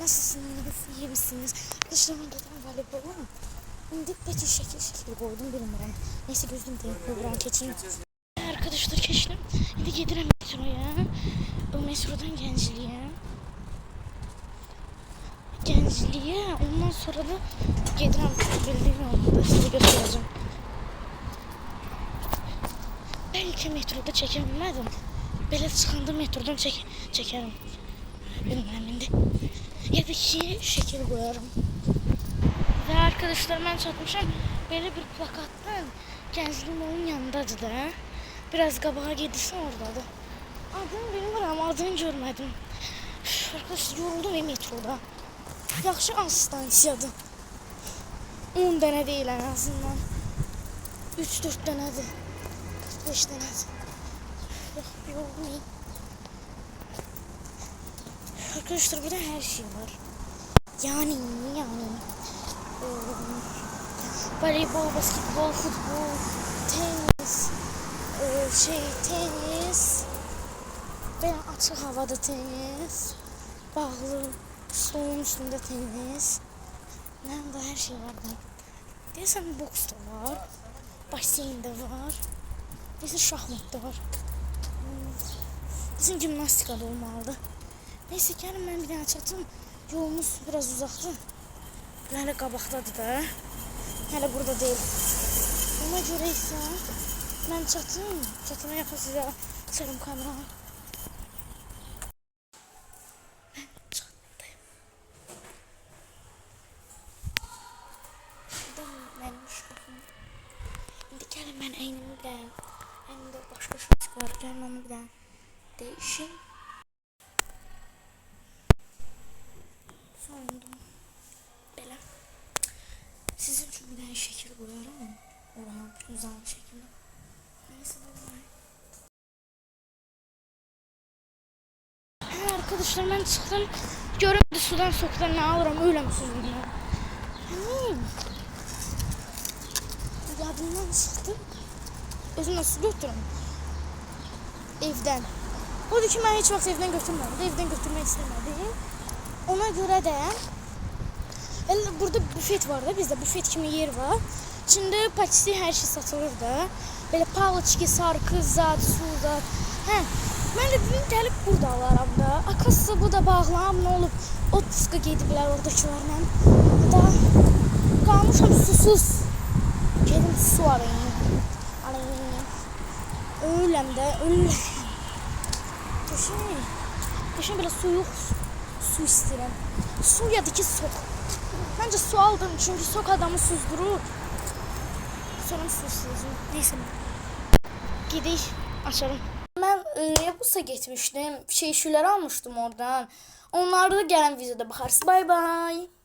Nasılsınız? İyi misiniz? Arkadaşlarım dedim voleybolu. Şimdi peki şekil koydum bilmiyorum. Neyse gözüm değil program keçeyim. Arkadaşlar keçtim. Şimdi gedirəm metroya. O metrodan Gəncliyə. Ondan sonra da gedirəm bildiğim olmadı. Size göstereceğim. Belki metroda çekebilmedim. Belə çıxanda metrodan çekerim. Bilmem indi. Ya da ki şekil koyarım. Ve arkadaşlar ben çatmışam. Böyle bir plakattan Gəncliyim onun yanındadır da. Biraz qabağa gedirsən oradadır. Adını bilmirəm, adını görmədim. Arkadaşlar yoruldum metroda. Yaxşı az stansiyadır. 10 dənə deyil en azından. 3-4 dənədir. 45 dənədir. Yoruldum. Arkadaşlar burada her şey var. Yani voleybol, basketbol, futbol, tenis, tenis, ben açık havada tenis, bağlı suyun üstünde tenis, nerede her şey var da. Deyəsən boks da var, baseyn de var, deyəsən şahmat da var, deyəsən gimnastika da olmalıdır. Neyse gelin ben bir tane çatım. Yolumuz biraz uzaktı. Hala qabaqdadır da. Hala burada değil. Ona göre ise ben çatım. Çatıma yaxın sizə açarım kameranı. Ben çatdım. Şuradan benim şurafım. Şimdi gelin ben eynimi bir daha. Eynimde başka şurası var. Gelin onu bir daha değişim. Soğundum. Belə. Sizin için bir tane şekil koyarım. Orhan güzel bir şekilde. Neyse böyle. Arkadaşlar ben çıktım. Görmedi sudan soktular ne alırım öyle mi süzülüyor? Yadımdan çıktım. Özüm nasıl götürüm? Evden. O da ki ben hiç vakit evden götürmedim. Evden götürmek istemedim. Ona göre de burada büfet var da bizde büfet kimi yer var. İçinde paçisi her şey satılır da. Böyle palaçki, sarkı, zat, su zat. Ben de dedim gelip burada alaram da. Akası bu da bağlam ne olup otpuska gediblər oradakilarla. Da kalmışam susuz. Gedim su alayım. Öylem de öyle. Düşün böyle soyuq su istedim. Su ya da ki sok. Bence su aldım çünkü sok adamı suzdurur. Sonra su isteyeceğim. Neyse. Gidelim açalım. Ben Yapus'a gitmiştim. Şüler almıştım oradan. Onlarda da gelen videoda bakarsın. Bye bye.